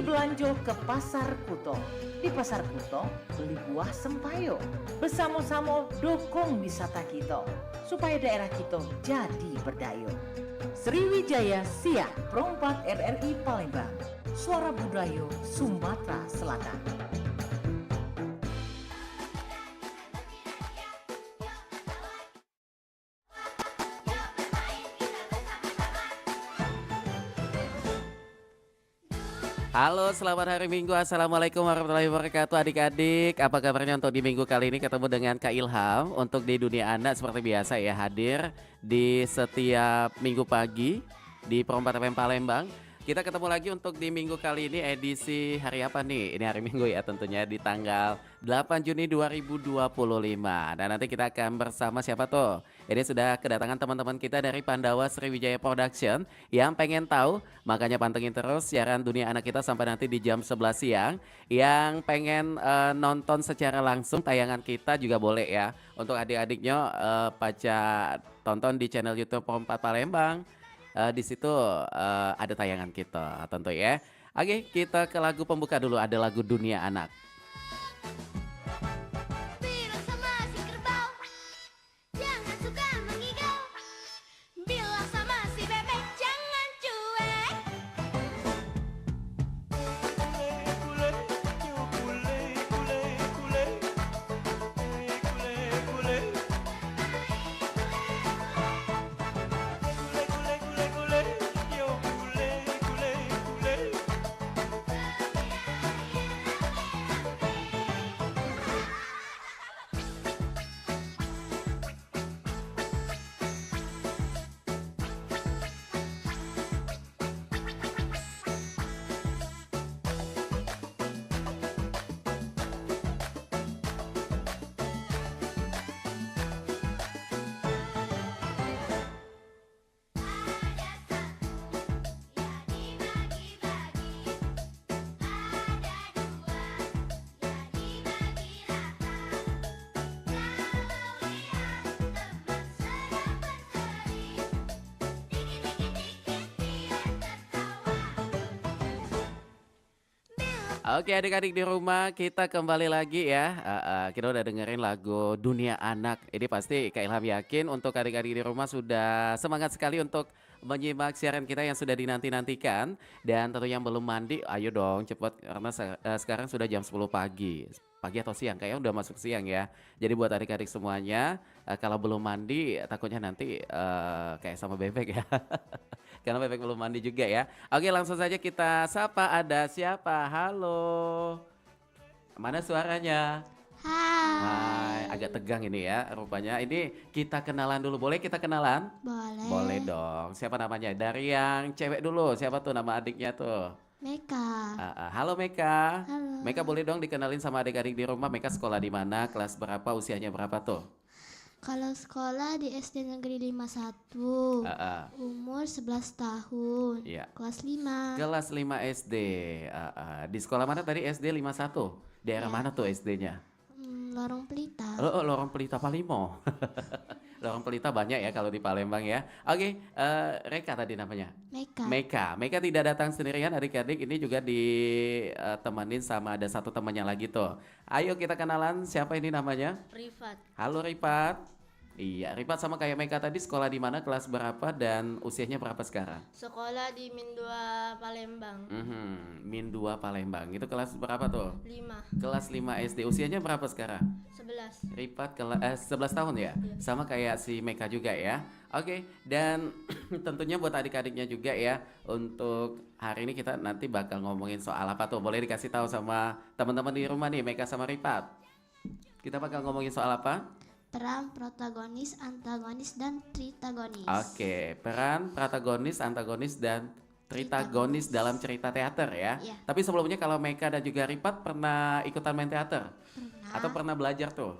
Pergi belanja ke Pasar Kuto. Di Pasar Kuto, beli buah sempayo. Bersama-sama dukung wisata kita, supaya daerah kita jadi berdaya. Sriwijaya Siak Perompak RRI Palembang. Suara Budaya Sumatera Selatan. Halo, selamat hari Minggu. Assalamualaikum warahmatullahi wabarakatuh adik-adik. Apa kabarnya untuk di minggu kali ini? Ketemu dengan Kak Ilham untuk di Dunia Anak seperti biasa ya, hadir di setiap minggu pagi di Perompak FM Palembang. Kita ketemu lagi untuk di minggu kali ini, edisi hari apa nih? Ini hari Minggu ya tentunya, di tanggal 8 Juni 2025. Dan nanti kita akan bersama siapa tuh? Ini sudah kedatangan teman-teman kita dari Pandawa Sriwijaya Production yang pengen tahu, makanya pantengin terus siaran Dunia Anak kita sampai nanti di jam 11 siang. Yang pengen nonton secara langsung tayangan kita juga boleh ya. Untuk adik-adiknya baca tonton di channel YouTube Perompak Palembang. Di situ ada tayangan kita tentu ya. Oke, kita ke lagu pembuka dulu, ada lagu Dunia Anak. Bilang sama si kerbau, jangan suka mengigau. Bilang sama si bebek, jangan cuek. Oke adik-adik di rumah, kita kembali lagi ya. Kita udah dengerin lagu Dunia Anak. Ini pasti Kak Ilham yakin untuk adik-adik di rumah sudah semangat sekali untuk menyimak siaran kita yang sudah dinanti-nantikan. Dan tentu yang belum mandi, ayo dong cepat karena sekarang sudah jam 10 pagi. Pagi atau siang, kayaknya udah masuk siang ya. Jadi buat adik-adik semuanya, kalau belum mandi takutnya nanti kayak sama bebek ya. Karena bebek belum mandi juga ya. Oke, langsung saja kita sapa, ada siapa? Halo. Mana suaranya? Hai, Hai. agak tegang ini ya rupanya. Ini kita kenalan dulu. Boleh kita kenalan? Boleh. Boleh dong. Siapa namanya? Dari yang cewek dulu. Siapa tuh nama adiknya tuh? Meka. Halo Meka. Halo. Meka boleh dong dikenalin sama adik-adik di rumah. Meka sekolah di mana? Kelas berapa? Usianya berapa tuh? Kalau sekolah di SD Negeri 51, umur 11 tahun, Iya. kelas 5. Kelas 5 SD. Di sekolah mana tadi? SD 51. Daerah Iya. mana tuh SD-nya? Lorong Pelita. Lorong Pelita Palimo. Lorong Pelita banyak ya kalau di Palembang ya. Oke, Reka tadi namanya. Meka. Meka. Meka tidak datang sendirian adik-adik. Ini juga ditemenin sama ada satu temannya lagi tuh. Ayo kita kenalan, siapa ini namanya? Rifat, Halo Ripat. Iya, Ripat sama kayak Meka tadi, sekolah di mana, kelas berapa, dan usianya berapa sekarang? sekolah di Min 2 Palembang. Min 2 Palembang. Itu kelas berapa tuh? 5, Kelas 5 SD. Usianya berapa sekarang? 11. Ripat 11 tahun ya? Iya. Sama kayak si Meka juga ya. Oke, dan tentunya buat adik-adiknya juga ya. Untuk hari ini kita nanti bakal ngomongin soal apa tuh? Boleh dikasih tahu sama teman-teman di rumah nih, Meka sama Ripat. Kita bakal ngomongin soal apa? Peran protagonis, antagonis, dan tritagonis. Oke, peran protagonis, antagonis, dan tritagonis dalam cerita teater ya. Iya. Tapi sebelumnya kalau Meka dan juga Ripat pernah ikutan main teater? Pernah. Atau pernah belajar tuh?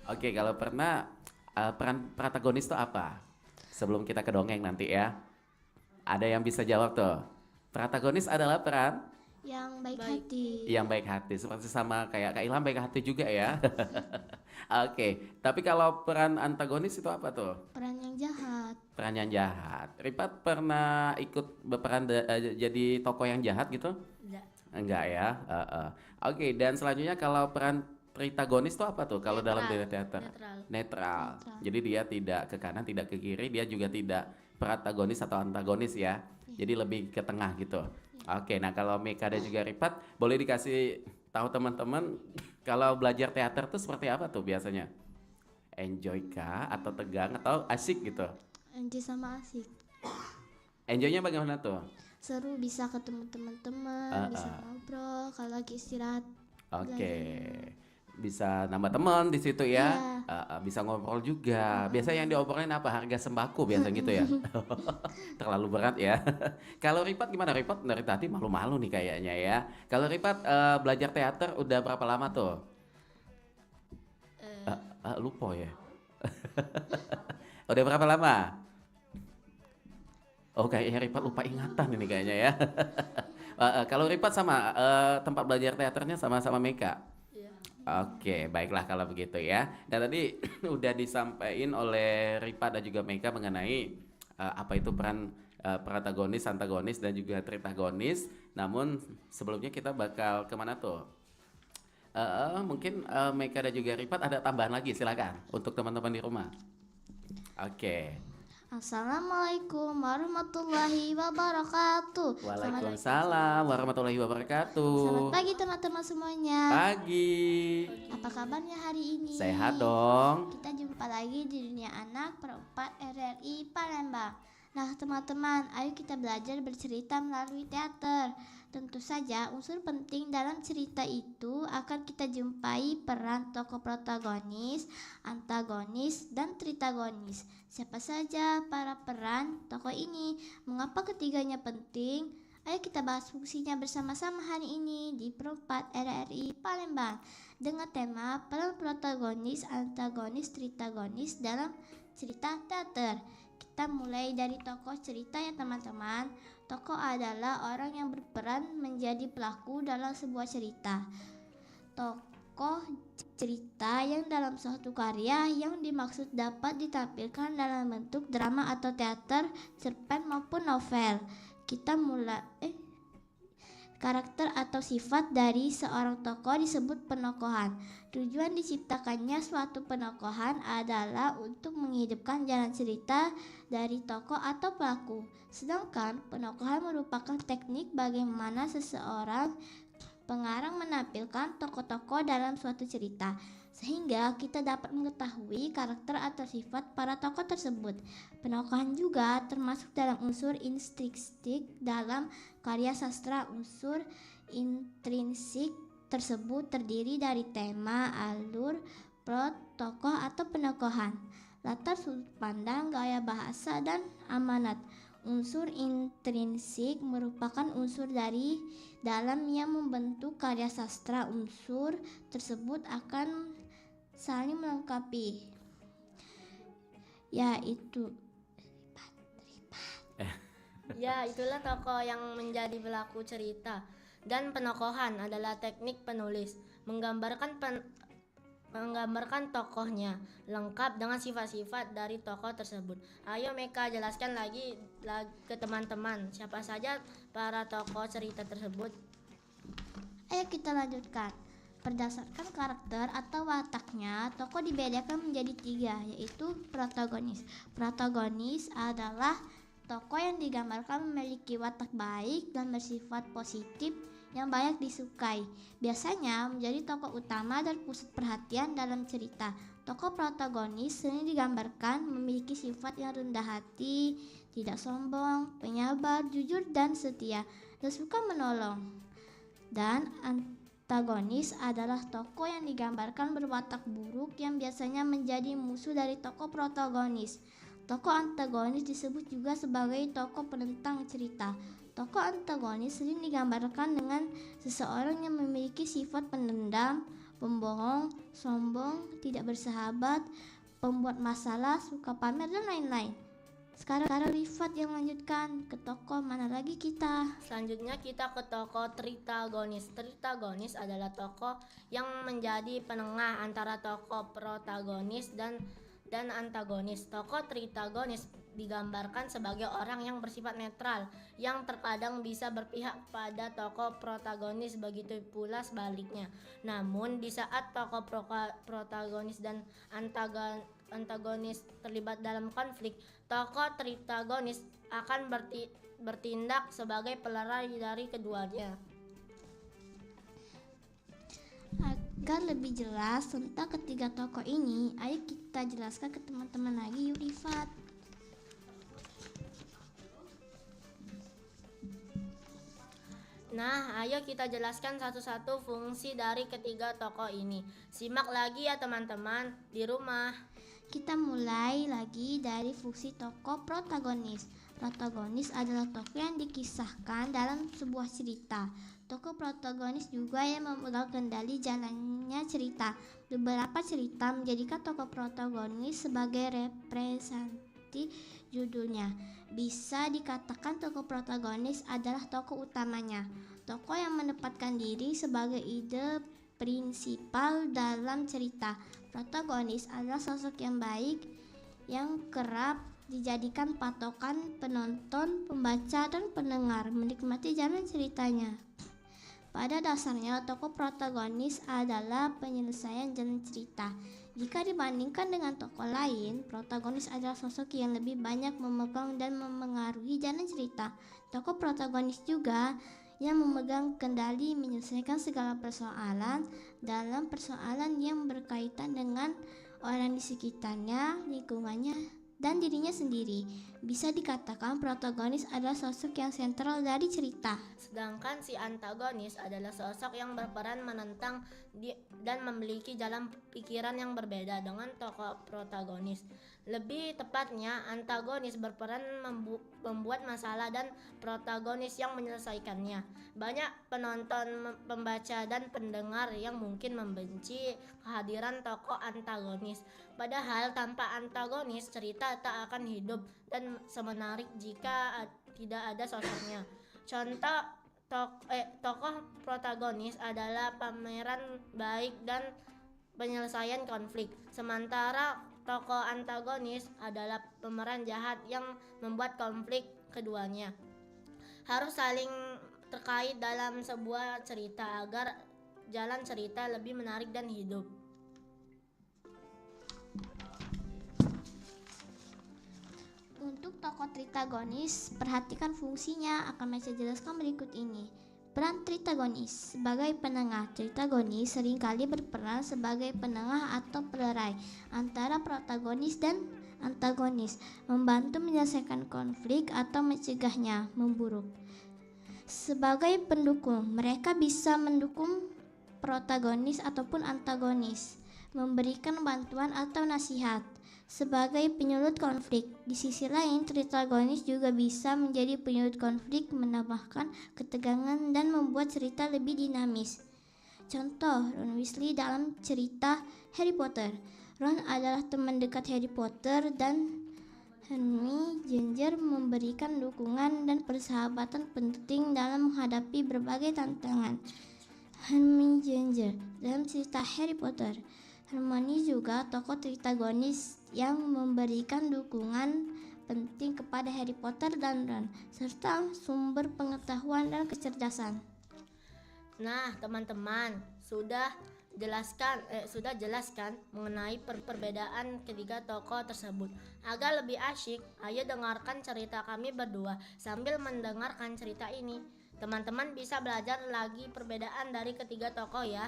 Oke, kalau pernah, peran protagonis itu apa? Sebelum kita ke dongeng nanti ya. Ada yang bisa jawab tuh. Protagonis adalah peran Yang baik Baik. hati. yang baik hati. Seperti sama kayak Kak Ilham baik hati juga ya. Oke, tapi kalau peran antagonis itu apa tuh? Peran yang jahat. Peran yang jahat. Ripat pernah ikut berperan jadi tokoh yang jahat gitu? Enggak. Enggak ya. Oke, dan selanjutnya kalau peran protagonis itu apa tuh kalau dalam dunia Netral. teater? Netral. Netral. Netral. Jadi dia tidak ke kanan, tidak ke kiri, dia juga tidak protagonis atau antagonis ya. Jadi lebih ke tengah gitu. Oke, nah kalau Meka dan juga Ripat, boleh dikasih tahu teman-teman kalau belajar teater tuh seperti apa tuh biasanya? Enjoy kah atau tegang atau asik gitu? Enjoy sama asik. Enjoynya bagaimana tuh? Seru, bisa ketemu teman-teman, bisa ngobrol kalau lagi istirahat. Oke, bisa nambah teman di situ ya. Iya. Bisa ngobrol juga. Biasa yang diobrolin apa? Harga sembako biasa gitu ya. Terlalu berat ya. Kalau Ripat gimana? Ripat dari tadi malu-malu nih kayaknya ya. Kalau Ripat belajar teater udah berapa lama tuh? Lupa ya. Udah berapa lama? Oh kayaknya Ripat lupa ingatan ini kayaknya ya. Kalau Ripat sama tempat belajar teaternya sama-sama Meka. Iya. Oke, baiklah kalau begitu ya. Dan tadi udah disampaikan oleh Ripat dan juga Meka mengenai apa itu peran protagonis, antagonis dan juga tritagonis. Namun sebelumnya kita bakal kemana tuh? Mungkin Meka dan juga Ripat ada tambahan lagi, silakan untuk teman-teman di rumah. Oke. Assalamualaikum warahmatullahi wabarakatuh. Waalaikumsalam warahmatullahi wabarakatuh. Selamat pagi teman-teman semuanya. Pagi. Apa kabarnya hari ini? Sehat dong. Kita jumpa lagi di Dunia Anak Perempat RRI Palembang. Nah teman-teman, ayo kita belajar bercerita melalui teater. Tentu saja unsur penting dalam cerita itu akan kita jumpai peran tokoh protagonis, antagonis, dan tritagonis. Siapa saja para peran tokoh ini? Mengapa ketiganya penting? Ayo kita bahas fungsinya bersama-sama hari ini di Perempat RRI Palembang dengan tema peran protagonis, antagonis, tritagonis dalam cerita teater. Kita mulai dari tokoh cerita ya teman-teman. Tokoh adalah orang yang berperan menjadi pelaku dalam sebuah cerita. Tokoh cerita yang dalam suatu karya yang dimaksud dapat ditampilkan dalam bentuk drama atau teater, cerpen maupun novel. Kita mulai karakter atau sifat dari seorang tokoh disebut penokohan. Tujuan diciptakannya suatu penokohan adalah untuk menghidupkan jalan cerita dari tokoh atau pelaku. Sedangkan penokohan merupakan teknik bagaimana seseorang pengarang menampilkan tokoh-tokoh dalam suatu cerita, sehingga kita dapat mengetahui karakter atau sifat para tokoh tersebut. Penokohan juga termasuk dalam unsur intrinsik dalam karya sastra. Unsur intrinsik tersebut terdiri dari tema, alur, plot, tokoh atau penokohan, latar sudut pandang, gaya bahasa, dan amanat. Unsur intrinsik merupakan unsur dari dalam yang membentuk karya sastra. Unsur tersebut akan saling melengkapi, yaitu Ya, itulah tokoh yang menjadi pelaku cerita. Dan penokohan adalah teknik penulis menggambarkan tokohnya lengkap dengan sifat-sifat dari tokoh tersebut. Ayo Meka jelaskan lagi ke teman-teman siapa saja para tokoh cerita tersebut. Ayo kita lanjutkan. Berdasarkan karakter atau wataknya, tokoh dibedakan menjadi 3, yaitu protagonis. Protagonis adalah tokoh yang digambarkan memiliki watak baik dan bersifat positif yang banyak disukai. Biasanya menjadi tokoh utama dan pusat perhatian dalam cerita. Tokoh protagonis sering digambarkan memiliki sifat yang rendah hati, tidak sombong, penyabar, jujur, dan setia, dan suka menolong. Dan antagonis adalah tokoh yang digambarkan berwatak buruk yang biasanya menjadi musuh dari tokoh protagonis. Tokoh antagonis disebut juga sebagai tokoh penentang cerita. Tokoh antagonis sering digambarkan dengan seseorang yang memiliki sifat pendendam, pembohong, sombong, tidak bersahabat, pembuat masalah, suka pamer, dan lain-lain. Sekarang Rifat yang melanjutkan ke tokoh mana lagi kita? Selanjutnya kita ke tokoh tritagonis. Tritagonis adalah tokoh yang menjadi penengah antara tokoh protagonis dan dan antagonis. Tokoh tritagonis digambarkan sebagai orang yang bersifat netral, yang terkadang bisa berpihak pada tokoh protagonis, begitu pula sebaliknya. Namun di saat tokoh protagonis dan antagonis terlibat dalam konflik, tokoh tritagonis akan bertindak sebagai pelerai dari keduanya. Agar lebih jelas tentang ketiga tokoh ini, ayo kita jelaskan ke teman-teman lagi yuk Rifat. Nah, ayo kita jelaskan satu-satu fungsi dari ketiga tokoh ini. Simak lagi ya teman-teman di rumah. Kita mulai lagi dari fungsi tokoh protagonis. Protagonis adalah tokoh yang dikisahkan dalam sebuah cerita. Tokoh protagonis juga yang memegang kendali jalannya cerita. Beberapa cerita menjadikan tokoh protagonis sebagai representasi judulnya. Bisa dikatakan tokoh protagonis adalah tokoh utamanya. Tokoh yang menempatkan diri sebagai ide prinsipal dalam cerita. Protagonis adalah sosok yang baik yang kerap dijadikan patokan penonton, pembaca, dan pendengar menikmati jalan ceritanya. Pada dasarnya, tokoh protagonis adalah penyelesaian jalan cerita. Jika dibandingkan dengan tokoh lain, protagonis adalah sosok yang lebih banyak memegang dan memengaruhi jalan cerita. Tokoh protagonis juga yang memegang kendali menyelesaikan segala persoalan dalam persoalan yang berkaitan dengan orang di sekitarnya, lingkungannya, dan dirinya sendiri. Bisa dikatakan protagonis adalah sosok yang sentral dari cerita. Sedangkan si antagonis adalah sosok yang berperan menentang dan memiliki jalan pikiran yang berbeda dengan tokoh protagonis. Lebih tepatnya, antagonis berperan membuat masalah dan protagonis yang menyelesaikannya. Banyak penonton, pembaca, dan pendengar yang mungkin membenci kehadiran tokoh antagonis. Padahal tanpa antagonis, cerita tak akan hidup dan semenarik jika tidak ada sosoknya. Contoh tokoh protagonis adalah pameran baik dan penyelesaian konflik. Sementara tokoh antagonis adalah pemeran jahat yang membuat konflik keduanya. Harus saling terkait dalam sebuah cerita agar jalan cerita lebih menarik dan hidup. Untuk tokoh tritagonis, perhatikan fungsinya akan saya jelaskan berikut ini. Peran tritagonis sebagai penengah. Tritagonis seringkali berperan sebagai penengah atau pelerai antara protagonis dan antagonis, membantu menyelesaikan konflik atau mencegahnya memburuk. Sebagai pendukung, mereka bisa mendukung protagonis ataupun antagonis, memberikan bantuan atau nasihat. Sebagai penyulut konflik, di sisi lain tritagonis juga bisa menjadi penyulut konflik, menambahkan ketegangan dan membuat cerita lebih dinamis. Contoh, Ron Weasley dalam cerita Harry Potter. Ron adalah teman dekat Harry Potter dan Hermione Granger memberikan dukungan dan persahabatan penting dalam menghadapi berbagai tantangan. Hermione Granger dalam cerita Harry Potter. Hermione juga tokoh tritagonis yang memberikan dukungan penting kepada Harry Potter dan Ron, serta sumber pengetahuan dan kecerdasan. Nah, teman-teman, sudah jelaskan mengenai perbedaan ketiga tokoh tersebut. Agar lebih asyik, ayo dengarkan cerita kami berdua sambil mendengarkan cerita ini. Teman-teman bisa belajar lagi perbedaan dari ketiga tokoh ya.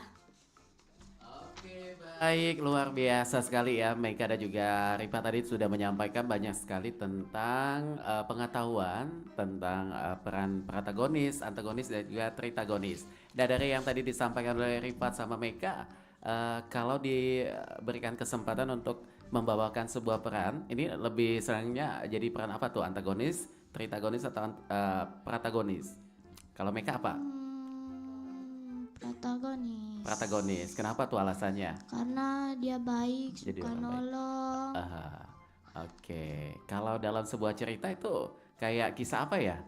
Oke, baik, luar biasa sekali ya Mega dan juga Rifa tadi sudah menyampaikan banyak sekali tentang pengetahuan tentang peran protagonis, antagonis dan juga tritagonis. Dan dari yang tadi disampaikan oleh Rifat sama Mega, kalau diberikan kesempatan untuk membawakan sebuah peran, ini lebih seringnya jadi peran apa tuh? Antagonis, tritagonis atau protagonis? Kalau Mega apa? Protagonis. Protagonis. Kenapa tuh alasannya? Karena dia baik, Jadi suka orang baik. nolong. Oke. Kalau dalam sebuah cerita itu kayak kisah apa ya?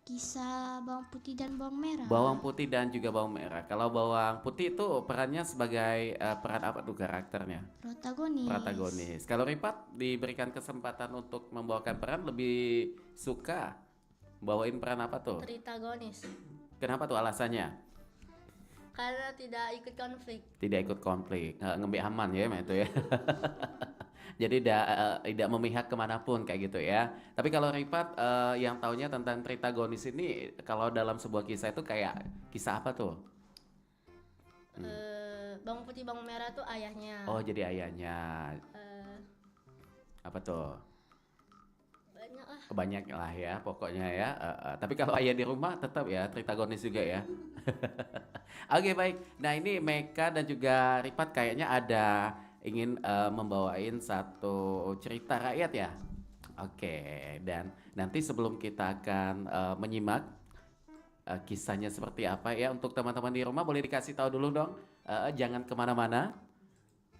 Kisah bawang putih dan bawang merah. Bawang putih dan juga bawang merah. Kalau bawang putih itu perannya sebagai peran apa tuh karakternya? Protagonis. Protagonis. Kalau Ripat diberikan kesempatan untuk membawakan peran, lebih suka bawain peran apa tuh? Tritagonis. Kenapa tuh alasannya? Karena tidak ikut konflik. Tidak ikut konflik, ngembe aman ya emang itu ya. Jadi tidak memihak kemanapun kayak gitu ya. Tapi kalau Ripat yang taunya tentang Tritagonis ini, kalau dalam sebuah kisah itu kayak kisah apa tuh? Bawang putih bawang merah tuh ayahnya. Oh jadi ayahnya. Eh, Apa tuh? banyak lah. Banyak lah ya pokoknya ya. Tapi kalau ayah di rumah tetap ya Tritagonis juga ya. Oke baik. Nah ini Meka dan juga Ripat kayaknya ada ingin membawain satu cerita rakyat ya. Oke, dan nanti sebelum kita akan menyimak kisahnya seperti apa ya, untuk teman-teman di rumah boleh dikasih tahu dulu dong. Jangan kemana-mana.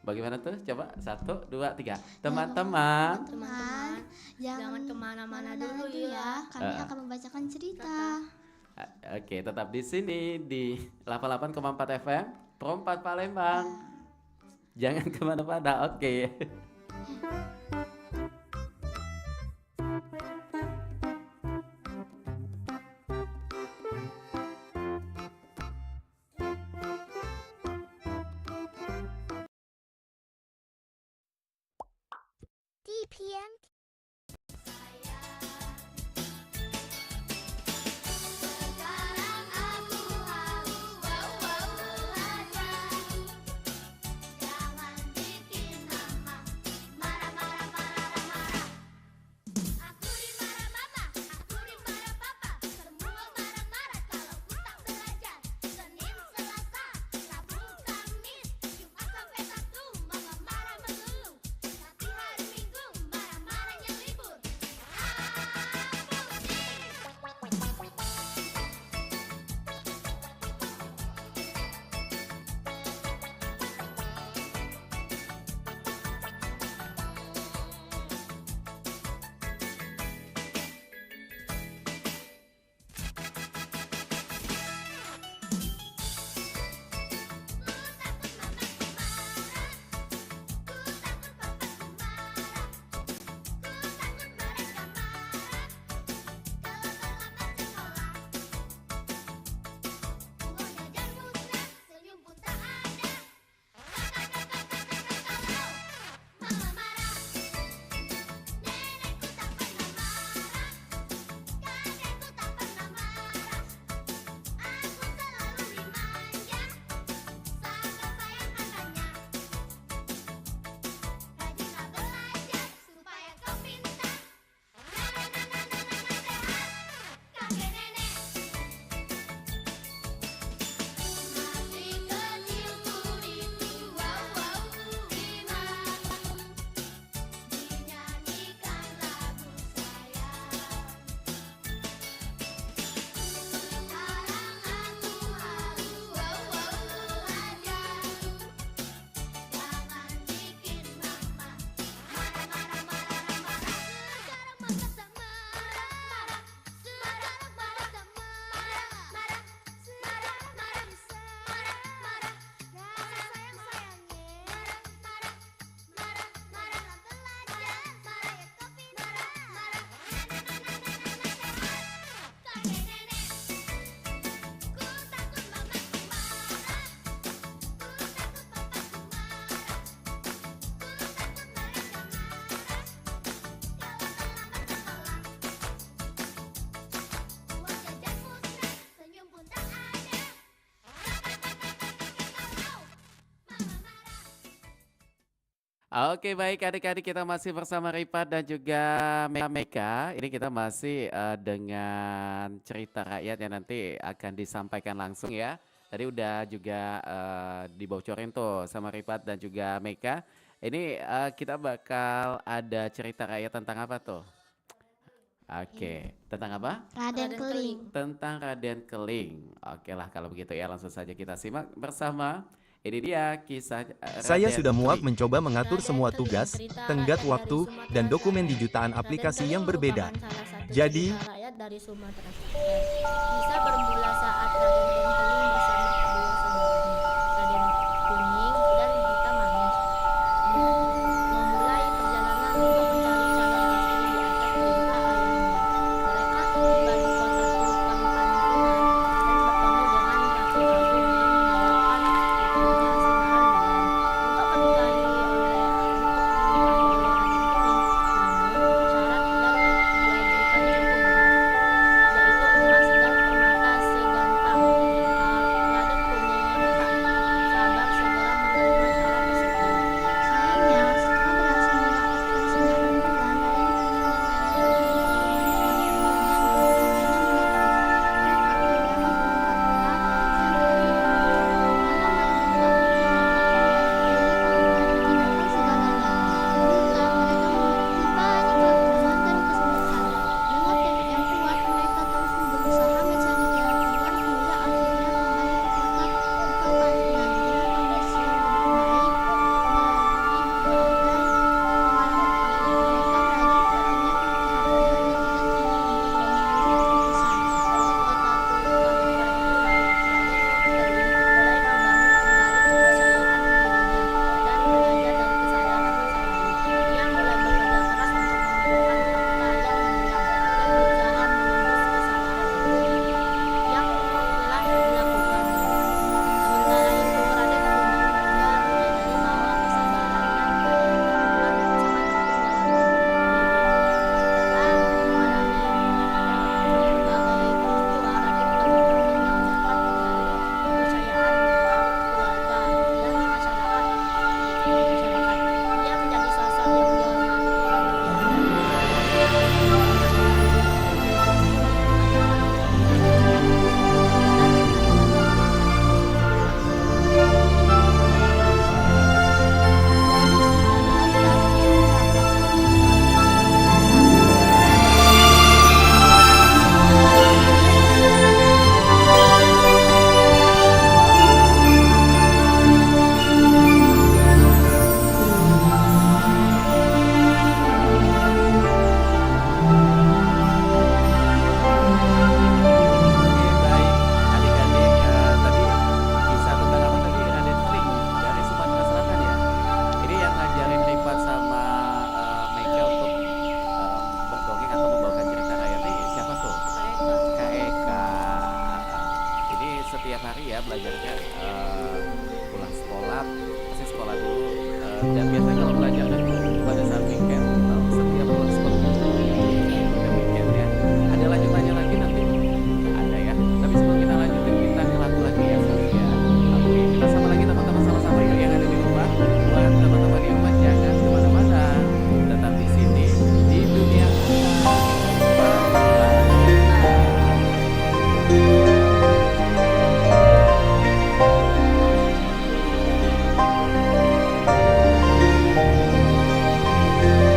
Bagaimana tuh? Coba 1, 2, 3. Teman-teman. Teman-teman, Jangan kemana-mana dulu ya. Kami akan membacakan cerita. Oke, tetap di sini di 88,4 FM, Pro 4 Palembang. Jangan kemana-mana, oke. TPN. Sekarang aku haus, aja. Jangan bikin mama marah. Aku dimarah mama, aku dimarah papa. Semua marah-marah kalau ku tak belajar. Senin, Selasa, Rabu, Kamis, Jumat sampai Sabtu, mama marah melulu. Tapi hari Minggu marah-marahnya libur. Uang jajan musnah, senyum pun tak ada. Mama marah, nenekku tak pernah marah, kakekku tak pernah marah. Aku selalu dimanja, sangat sayang anaknya. Rajinlah belajar supaya kau pintar. Sehat, kakek nenek. Masih kecilku itu, gimana dinyanyikan lagu sayang. Sekarang aku haus, aja. Jangan bikin mama marah. Sekarang mama tak marah. Sekarang mama tak marah. Rasa sayang-sayangnya. Marah. Belajar, marah ya kau pintar. Kakek nenek. Ku takut mamaku marah. Ku takut papaku marah. Ku takut mereka marah. Kalau terlambat sekolah. Uang jajan musnah, senyum pun tak ada. Mama marah. Oke baik adik-adik, kita masih bersama Ripat dan juga Meka. Ini kita masih dengan cerita rakyat yang nanti akan disampaikan langsung ya. Tadi udah juga dibocorin tuh sama Ripat dan juga Meka. Ini kita bakal ada cerita rakyat tentang apa tuh? Oke, tentang apa? Raden Keling. Tentang Raden Keling. Oke lah kalau begitu ya, langsung saja kita simak bersama. Ini dia kisah Saya Raden sudah muak Keling. mencoba mengatur Raden semua Keling, tugas, cerita tenggat rakyat dari waktu, Sumatera dan dokumen Selatan. di jutaan Raden aplikasi Keling yang berbeda. merupakan salah satu Jadi, cerita rakyat dari Sumatera Selatan. Kisah bermula saat Raden Tempeling bersama kedua saudaranya, Raden Kuning dan Gita Manis, memulai perjalanan untuk mencari calon istri di atas perintah ayahnya. Mereka tiba di kota Tukang Pantungan dan bertemu dengan Ratu Agung yang menawarkan putrinya Sinaran Bulan untuk menikahi oleh Raden Kuning. Namun syarat yang diajukan cukup berat, yaitu emas dan permata segantang. Raden Kuning yang tak sabar segera menerima syarat tersebut. Sayangnya, setelah berhasil mendapatkan sinaran bulan, setiap hari ya belajarnya pulang sekolah pasti sekolah dulu dan biasanya kalau belajar itu pada saat weekend setiap pulang sekolah ada weekend ya ada lanjutannya lagi nanti ada ya tapi sebelum kita lanjutin kita ke lagu lagi ya Sofia. Oke kita sama lagi teman-teman sama-sama yuk yang ada di rumah buat teman-teman di rumah jangan kemana-mana tetap di sini di dunia Aku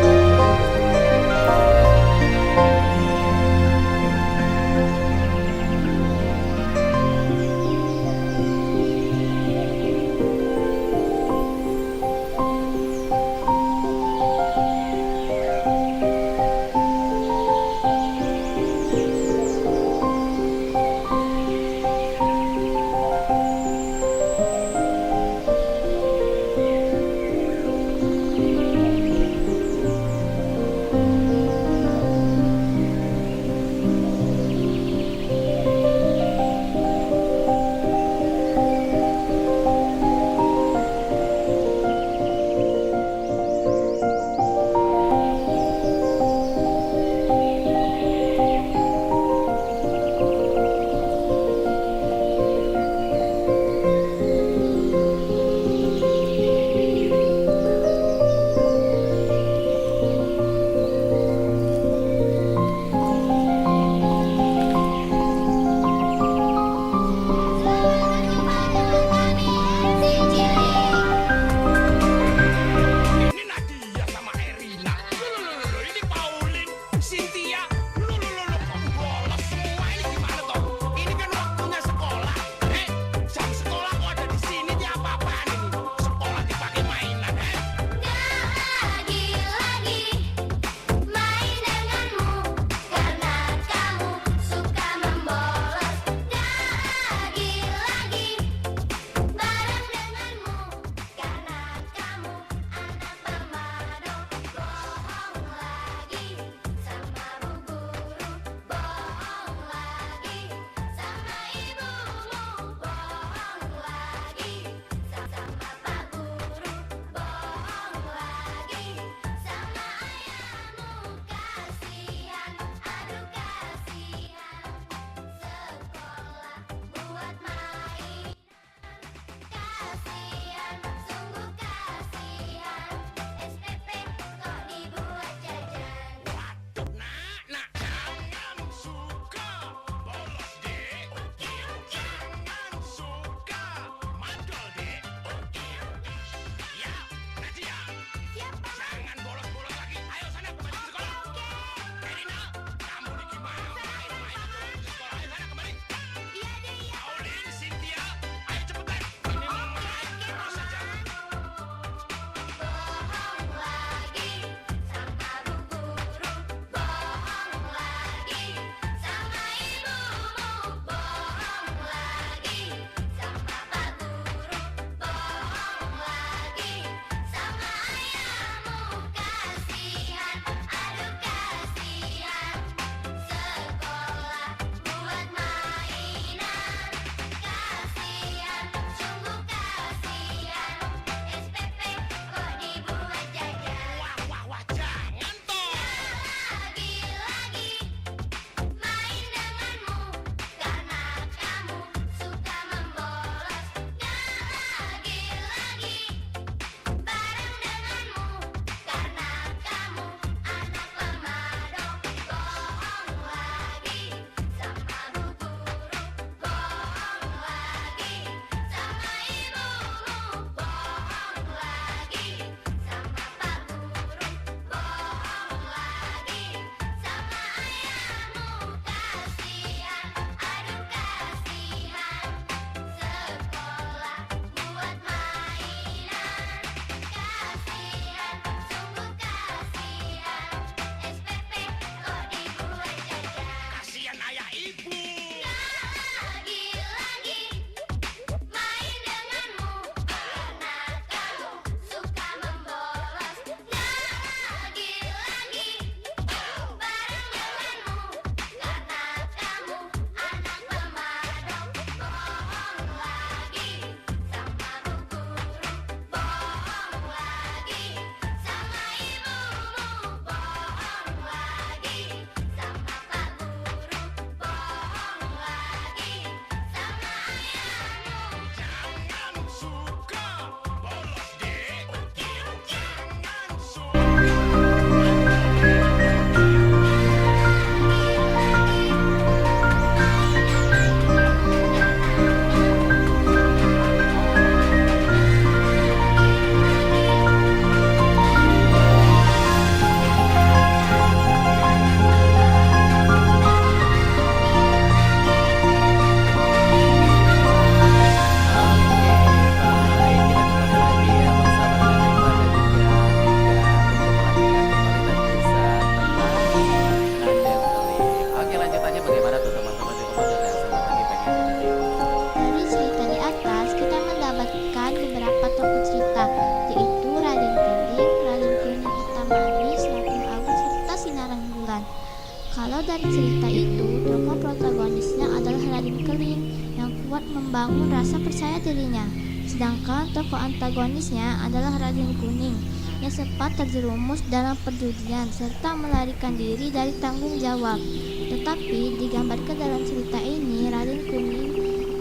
membangun rasa percaya dirinya. Sedangkan tokoh antagonisnya adalah Raden Kuning yang sempat terjerumus dalam perjudian serta melarikan diri dari tanggung jawab. Tetapi digambarkan dalam cerita ini, Raden Kuning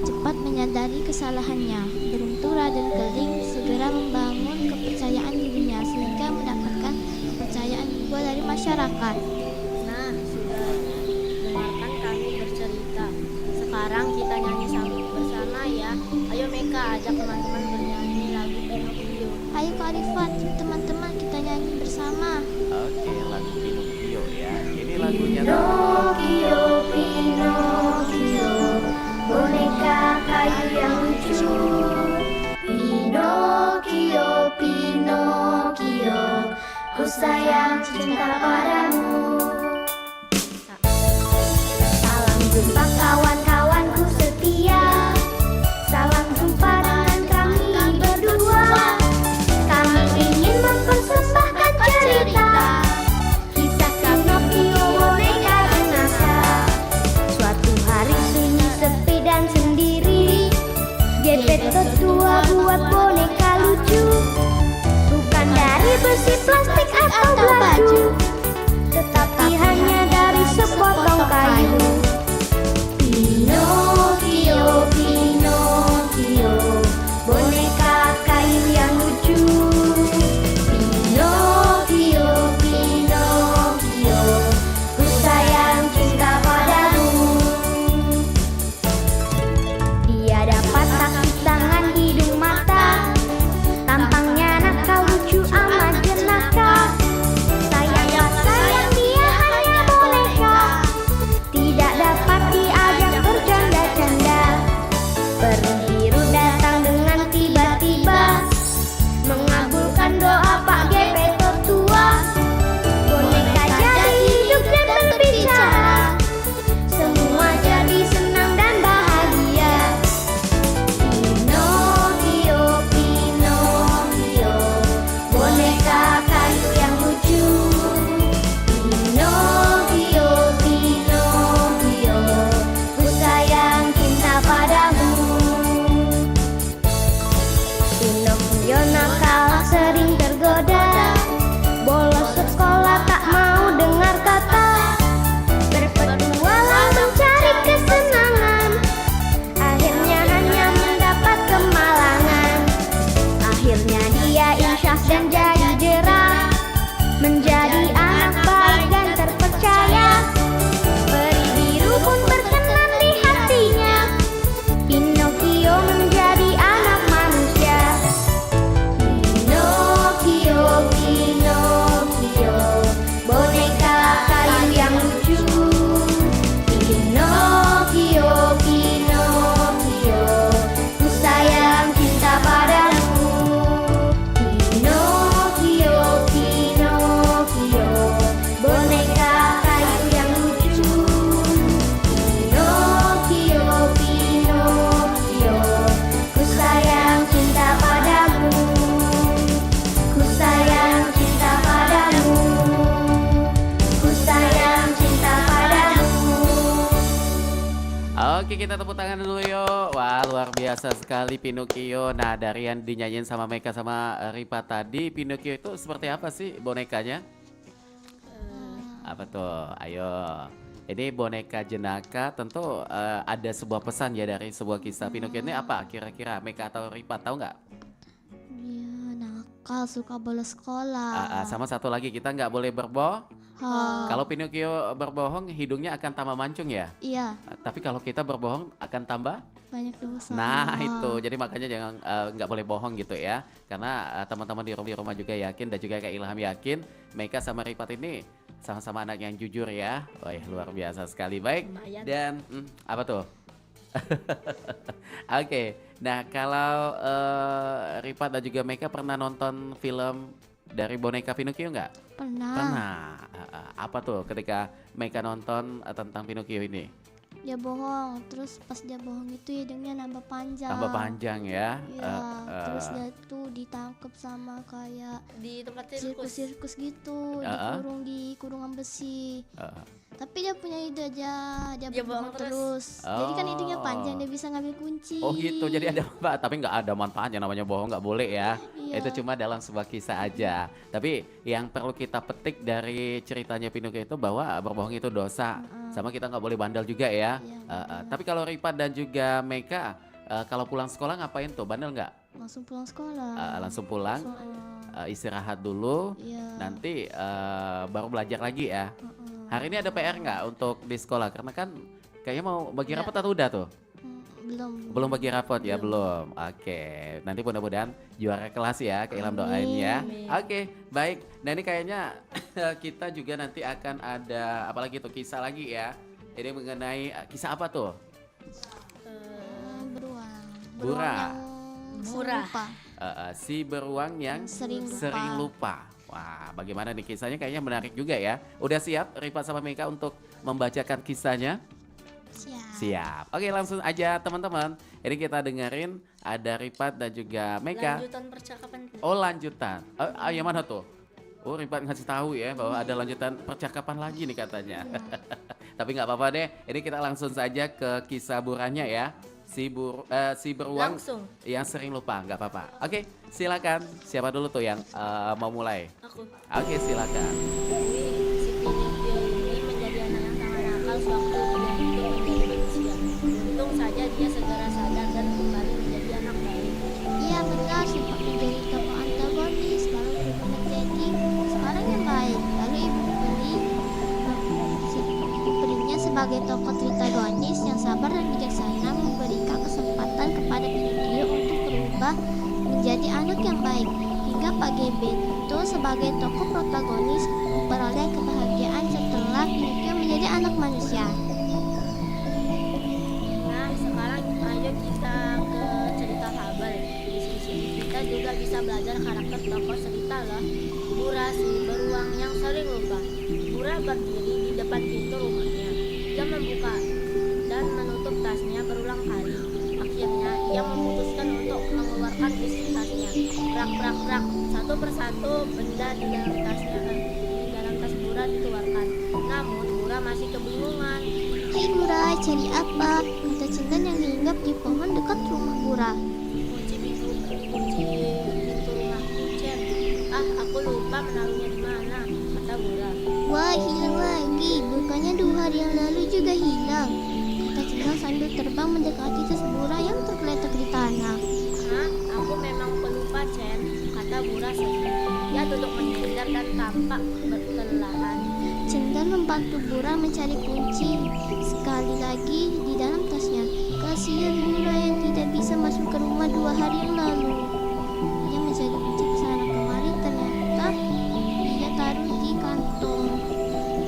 cepat menyadari kesalahannya. Beruntung Raden Keling segera membangun kepercayaan dirinya sehingga mendapatkan kepercayaan juga dari masyarakat. Nah, sudah dengarkan kami bercerita. Sekarang kita nyanyi bersama ya. Ayo Meka, ajak teman-teman bernyanyi lagu Pinocchio. Ayo Kak Rifat, teman-teman kita nyanyi bersama. Oke, lagu Pinocchio ya. Ini lagunya Pinocchio, Pinocchio, boneka kayu yang lucu. Pinocchio, Pinocchio, ku sayang cinta padamu. Salam jumpa kawan-kawanku setia. Salam jumpa dengan kami berdua. Kami ingin mempersembahkan cerita kisah Pinocchio boneka jenaka. Suatu hari sunyi sepi dan sendiri, Geppetto tua buat boneka lucu. Bukan dari besi, plastik atau baju, tetapi hanya dari sepotong kayu. Pinocchio, Pinocchio, boneka kayu yang lucu. Pinocchio, Pinocchio, ku sayang cinta padamu. Dia dapat kaki tangan hidung mata, tampangnya nakal lucu amat jenaka. Sayang sayang dia hanya boneka, tidak dapat diajak bercanda-canda. Peri biru datang dengan tiba-tiba, mengabulkan doa Pak Geppetto tua. Boneka jadi hidup dan berbicara, semua jadi senang dan bahagia. Pinocchio, Pinocchio, boneka kayu yang lucu. Pinocchio, Pinocchio, ku sayang cinta padamu. Pinocchio nakal sering tergoda, bolos sekolah tak mau dengar kata. Berpetualang mencari kesenangan, akhirnya hanya mendapat kemalangan. Akhirnya dia insyaf dan jadi derang, menjadi anak baik dan terpercaya. Peri biru pun berkenan di hatinya, Pinocchio menjadi anak manusia. Pinocchio, Pinocchio, boneka kayu yang lucu. Pinocchio, Pinocchio, ku sayang cinta padamu. Pinocchio, Pinocchio, boneka kayu yang lucu. Pinocchio, Pinocchio, ku sayang cinta padamu. Ku sayang cinta padamu. Ku sayang cinta padamu. Oke, kita tepuk tangan dulu yuk. Wah, luar biasa sekali Pinocchio. Nah, dari yang dinyanyiin sama Meka sama Ripa tadi, Pinocchio itu seperti apa sih bonekanya? Apa tuh? Ayo. Ini boneka jenaka, tentu ada sebuah pesan ya dari sebuah kisah. Pinocchio ini apa kira-kira? Meka atau Ripa tahu nggak? Dia nakal, suka bolos sekolah. Sama satu lagi, kita nggak boleh berbohong. Kalau Pinocchio berbohong, hidungnya akan tambah mancung ya. Iya, Tapi kalau kita berbohong akan tambah. banyak dosa. Nah itu, jadi makanya jangan nggak boleh bohong gitu ya. Karena teman-teman di rumah juga yakin dan juga Kak Ilham yakin Meka sama Rifat ini sama-sama anak yang jujur ya. Wah, luar biasa sekali. Baik. Lumayan. Dan apa tuh? Oke. Nah, kalau Rifat dan juga Meka pernah nonton film dari boneka Pinocchio nggak? Pernah. Pernah. Apa tuh ketika Meka nonton tentang Pinocchio ini? Dia bohong, terus pas dia bohong itu hidungnya nambah panjang. Tambah panjang ya. Iya, terus dia tuh ditangkap sama kayak Di tempat sirkus. sirkus-sirkus gitu, dikurung di kurungan besi. Tapi dia punya ide aja, dia Dia bohong bohong terus. terus. Jadi kan idenya Oh. panjang, dia bisa ngambil kunci. Oh gitu, jadi ada tapi nggak ada manfaatnya, namanya bohong nggak boleh ya. Iya. Itu cuma dalam sebuah kisah aja. Tapi yang perlu kita petik dari ceritanya Pinocchio itu bahwa berbohong itu dosa. Sama kita nggak boleh bandel juga ya. Iya, Tapi kalau Ripat dan juga Meka, kalau pulang sekolah ngapain tuh? Bandel nggak? Langsung pulang sekolah. Langsung pulang, Langsung, istirahat dulu, iya. nanti baru belajar lagi ya. Hari ini ada PR nggak untuk di sekolah? Karena kan kayaknya mau bagi rapot atau udah tuh? Belum. Belum bagi rapot ya, belum. Oke, nanti mudah-mudahan juara kelas ya, Kak Ilham doain ya. Oke, baik. Nah ini kayaknya kita juga nanti akan ada apalagi tuh kisah lagi ya. Ini mengenai kisah apa tuh? Beruang. Bura. Yang Bura. serupa. Si beruang yang Sering lupa. sering lupa. Wah, bagaimana nih kisahnya? Kayaknya menarik juga ya. Udah siap Ripat sama Meka untuk membacakan kisahnya? Siap. Siap. Oke, langsung aja teman-teman. Ini kita dengerin ada Ripat dan juga Meka. Lanjutan percakapan. Oh, lanjutan. Yang mana tuh? Oh, Ripat ngasih tahu ya bahwa ada lanjutan percakapan lagi nih katanya. Tapi nggak apa-apa deh. Ini kita langsung saja ke kisah buranya ya. Si beruang Langsung. yang sering lupa, nggak apa-apa. Oke, silakan. Siapa dulu tuh yang mau mulai? Aku. Oke, silakan. Si Pinocchio ini menjadi anak yang sangat nakal sewaktu dia hidup menjadi manusia. Untung saja dia segera sadar dan kembali menjadi anak baik. Iya benar, sempat menjadi tokoh antagonis, lalu berubah menjadi seorang yang baik. Lalu ibu berinya sebagai tokoh tritagonis yang sabar dan bijaksana memberikan kesempatan kepada Pinocchio untuk berubah menjadi anak yang baik. Hingga Pak Geppetto sebagai tokoh protagonis memperoleh kebahagiaan setelah Pinocchio menjadi anak manusia. Nah, sekarang ayo kita ke cerita fabel. Di sini kita juga bisa belajar karakter tokoh cerita loh. Bura si beruang yang sering lupa. Bura berdiri di depan pintu rumahnya. Dia membuka dan menutup tasnya berulang kali. Akhirnya ia memutuskan untuk mengeluarkan isi tasnya. Brak brak brak. Satu persatu benda di dalam tasnya, di dalam tas Bura dikeluarkan. Namun Bura masih kebingungan. Hai Bura, cari apa? Kata Cindan yang hinggap di pohon dekat rumah Bura. Kunci pintu rumah Cen. Ah, aku lupa menaruhnya di mana, kata Bura. Wah, hilang lagi. Bukannya 2 hari yang lalu juga hilang. Kata Cindan sambil terbang mendekati tas Bura yang tergeletak di tanah. Hah, aku memang pelupa Cen, kata Bura sedih. Dia duduk menyender dan tampak berkelelahan. Cindan membantu Bura mencari kunci. Sekali lagi di dalam tasnya. Kasihan Bura yang tidak bisa masuk ke rumah 2 hari yang lalu. Ia mencari kunci kesana kemari, ternyata ia taruh di kantong.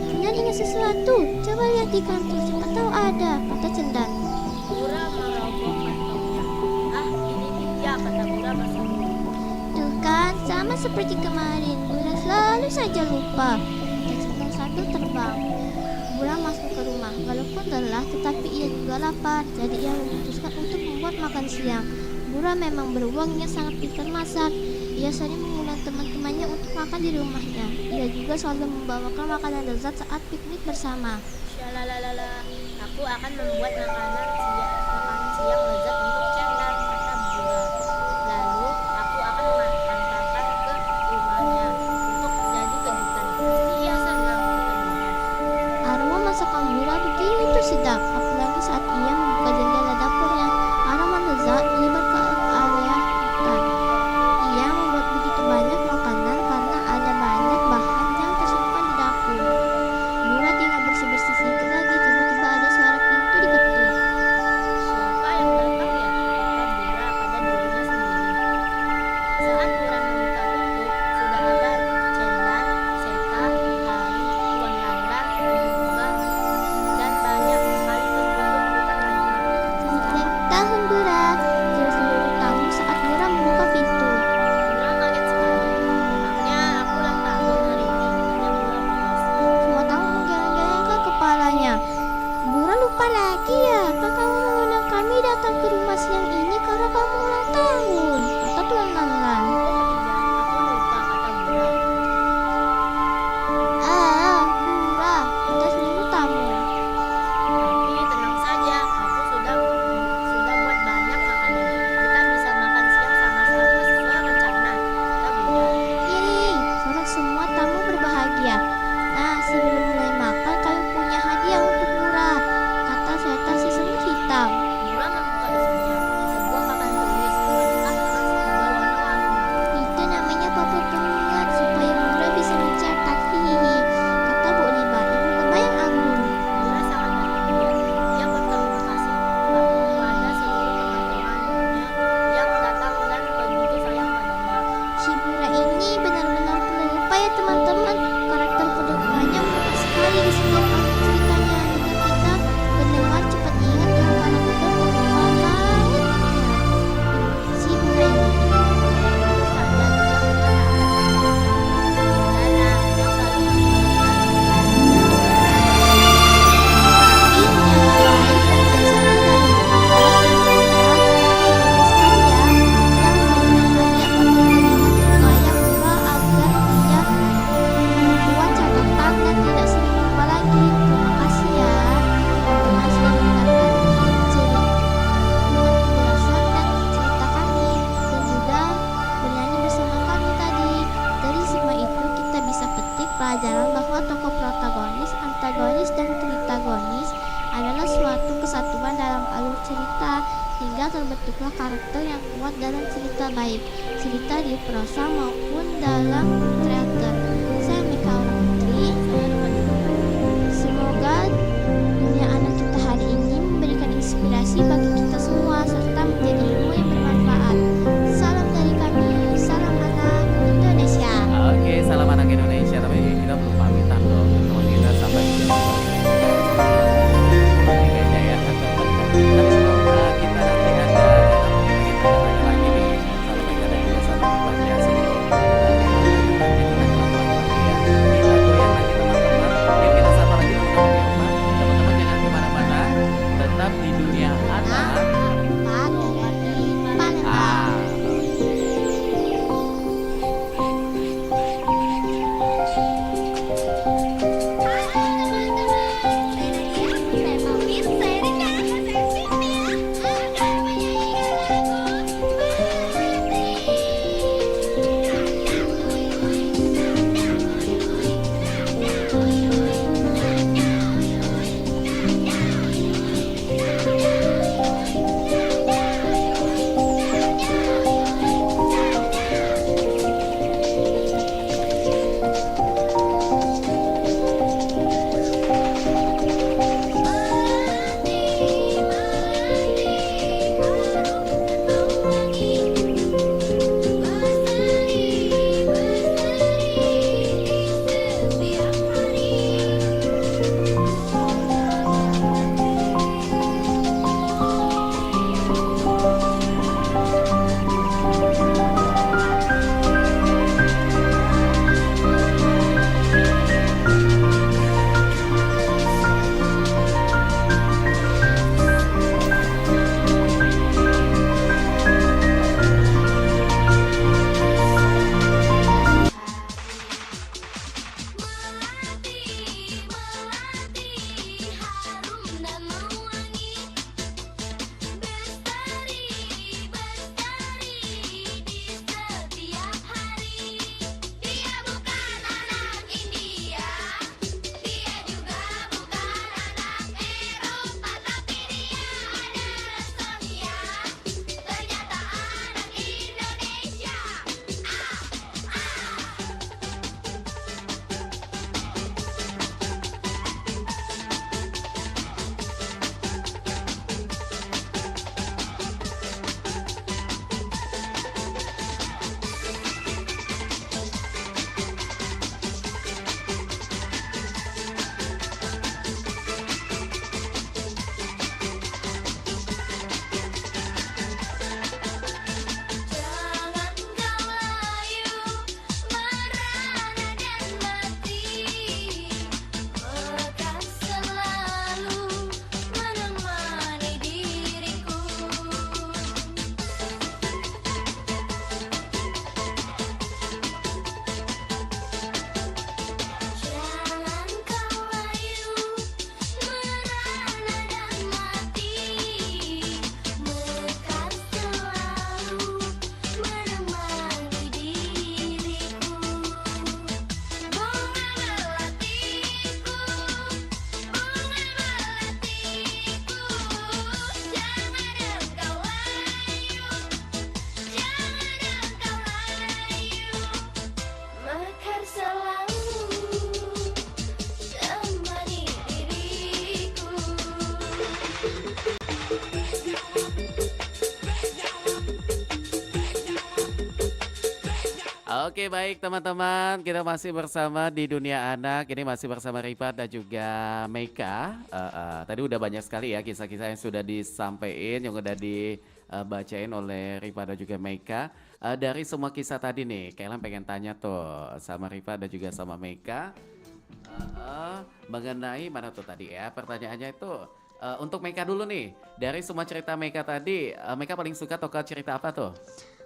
Cindan ingat sesuatu. Coba lihat di kantong, siapa tahu ada, kata Cindan. Bura merogoh kantongnya. Ah, ini dia, kata Bura bersambung. Tuh kan, sama seperti kemarin, Bura selalu saja lupa. Kata Cindan sambil terbang. Bura masuk ke rumah, walaupun lelah, tetapi ia juga lapar. Jadi ia memutuskan untuk membuat makan siang. Bura memang beruang yang sangat pintar masak. Ia sering mengundang teman-temannya untuk makan di rumahnya. Ia juga selalu membawakan makanan lezat saat piknik bersama. Syalalalala, aku akan membuat makanan siang lezat untuk Cendar, kata Bura. Lalu aku akan mengantarkan ke rumahnya untuk jadi kejutan. Pasti ia senang, kata Bura. Aroma masakan Bura begitu sedap, apalagi saat ia membuka jendela dapurnya. Aroma lezat menyebar ke area hutan. Ia membuat begitu banyak makanan karena ada banyak bahan yang tersimpan di dapur. Bura tinggal bersih-bersih sedikit lagi, tiba-tiba ada suara pintu diketuk. Siapa yang datang ya? pelajaran bahwa tokoh protagonis, antagonis, dan tritagonis adalah suatu kesatuan dalam alur cerita hingga terbentuklah karakter yang kuat dalam cerita baik cerita di prosa maupun dalam teater. Saya Mika Putri. Semoga dunia anak kita hari ini memberikan inspirasi bagi kita semua serta menjadi ilmu yang bermanfaat. Salam dari kami, salam anak Indonesia. Oke, salam anak Indonesia. Tapi kita belum pamitan dong. Teman kita sampai di sini. Kayaknya ya. Tapi sebelum kita nanti ada kita tanya lagi nih sama Mega dan juga sama Bapaknya sebelum kita kelar lagi ya. Kita goyang lagi teman-teman. Yuk kita sapa lagi teman-teman di rumah. Teman-teman jangan kemana-mana. Tetap di dunia anak. Pak dari Palembang. Ah, Oke baik teman-teman, kita masih bersama di dunia anak. Ini masih bersama Ripat dan juga Meika. Tadi udah banyak sekali ya kisah-kisah yang sudah disampaikan, yang udah dibacain oleh Ripat dan juga Meika. Dari semua kisah tadi nih, kalian pengen tanya tuh sama Ripat dan juga sama Meika mengenai mana tuh tadi ya pertanyaannya itu. Untuk Meika dulu nih, dari semua cerita Meika tadi, Meika paling suka tokoh cerita apa tuh?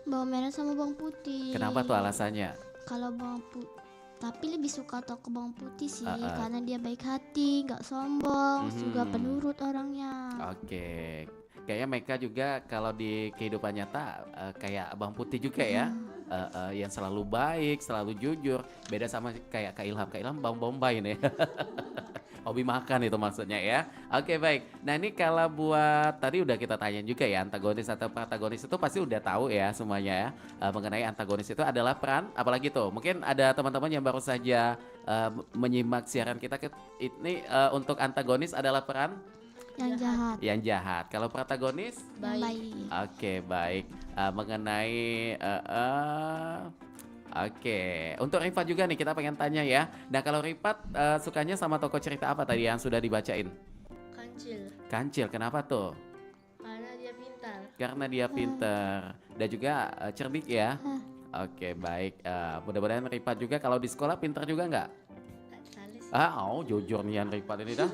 Bawang merah sama bawang putih. Kenapa tuh alasannya? Kalau bawang putih, tapi lebih suka tokoh bawang putih sih, karena dia baik hati, nggak sombong, juga penurut orangnya. Oke, kayaknya Meika juga kalau di kehidupan nyata kayak bawang putih juga ya. yang selalu baik, selalu jujur. Beda sama kayak Kak Ilham. Kak Ilham bombay nih. Hobi makan itu maksudnya ya. Oke baik. Nah ini kalau buat tadi udah kita tanya juga ya, antagonis atau protagonis itu pasti udah tahu ya semuanya ya. Mengenai antagonis itu adalah peran, apalagi tuh mungkin ada teman-teman yang baru saja menyimak siaran kita ini, untuk antagonis adalah peran yang jahat, yang jahat. Kalau protagonis, yang Baik. baik. oke baik. Mengenai oke, untuk Rifat juga nih kita pengen tanya ya. Nah kalau Rifat sukanya sama tokoh cerita apa tadi yang sudah dibacain? Kancil. Kancil, kenapa tuh? Karena dia pintar. Karena dia pinter dan juga cerdik ya. Oke baik. Mudah-mudahan Rifat juga kalau di sekolah pinter juga nggak? Jujur nih Rifat ini dah.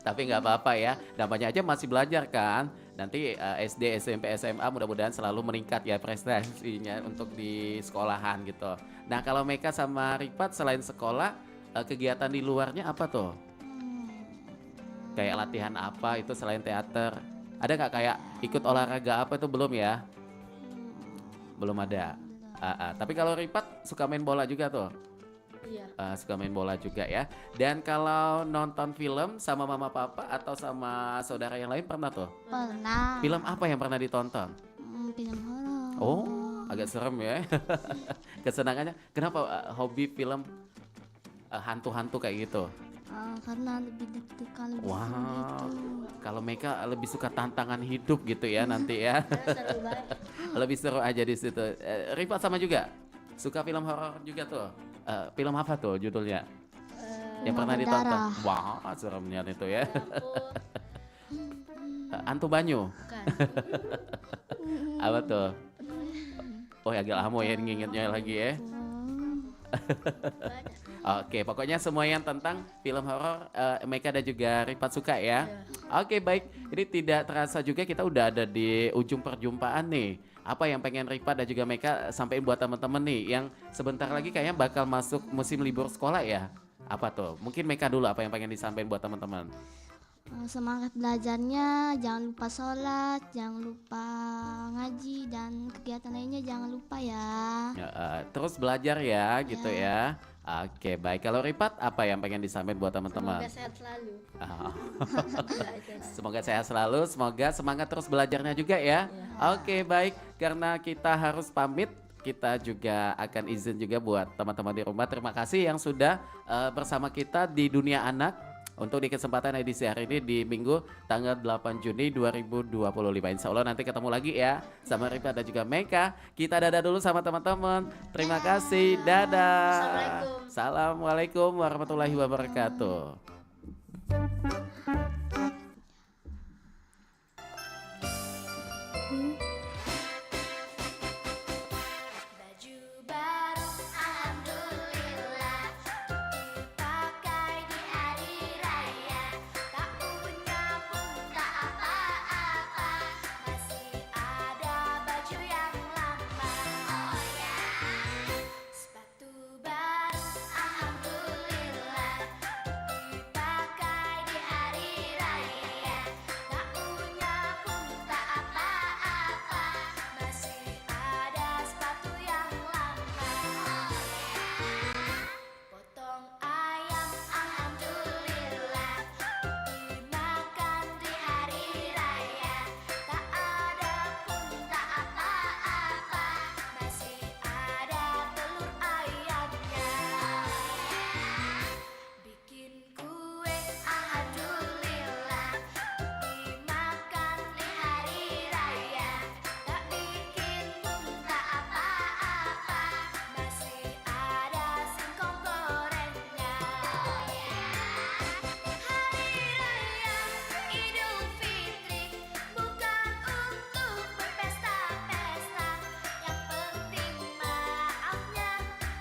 Tapi nggak apa-apa ya. Namanya aja masih belajar kan. Nanti SD, SMP, SMA mudah-mudahan selalu meningkat ya prestasinya untuk di sekolahan gitu. Nah kalau Meka sama Rifat selain sekolah, kegiatan di luarnya apa tuh? Kayak latihan apa itu selain teater? Ada nggak kayak ikut olahraga apa itu belum ya? Belum ada. Tapi kalau Rifat suka main bola juga tuh? Iya. Suka main bola juga ya. Dan kalau nonton film sama mama papa atau sama saudara yang lain pernah tuh? Pernah. Film apa yang pernah ditonton? Film horor. Oh, agak serem ya. Kesenangannya. Kenapa hobi film hantu-hantu kayak gitu? Karena lebih deg-degan, lebih seru Wow. gitu. Kalau Meka lebih suka tantangan hidup gitu ya nanti ya. Seru banget. Lebih seru aja di situ. Rifat sama juga? Suka film horor juga tuh? Film apa tuh judulnya? Yang Rumah pernah ditonton? Berdarah. Wah, seremnya itu ya. Aku Antu Banyu. bukan. Apa tuh? Oh, agak lama ya ngingetnya lagi ya. Banyak. Oke, pokoknya semua yang tentang film horor Meka dan juga Rifat suka ya. Oke, baik. Ini tidak terasa juga kita udah ada di ujung perjumpaan nih. Apa yang pengen Rifat dan juga Meka sampaikan buat teman-teman nih yang sebentar lagi kayaknya bakal masuk musim libur sekolah ya? Apa tuh? Mungkin Meka dulu apa yang pengen disampaikan buat teman-teman? Semangat belajarnya, jangan lupa sholat, jangan lupa ngaji, dan kegiatan lainnya jangan lupa ya. Terus belajar ya gitu ya. Oke, baik. Kalau Rifat apa yang pengen disampaikan buat teman-teman? Semoga sehat selalu. Ah. Belajar. Semoga sehat selalu, semoga semangat terus belajarnya juga ya. Oke, baik. Karena kita harus pamit, kita juga akan izin juga buat teman-teman di rumah. Terima kasih yang sudah bersama kita di Dunia Anak untuk di kesempatan edisi hari ini di Minggu tanggal 8 Juni 2025. Insya Allah nanti ketemu lagi ya sama Rifat dan juga Meka. Kita dadah dulu sama teman-teman. Terima kasih. Dadah. Assalamualaikum. Assalamualaikum warahmatullahi wabarakatuh.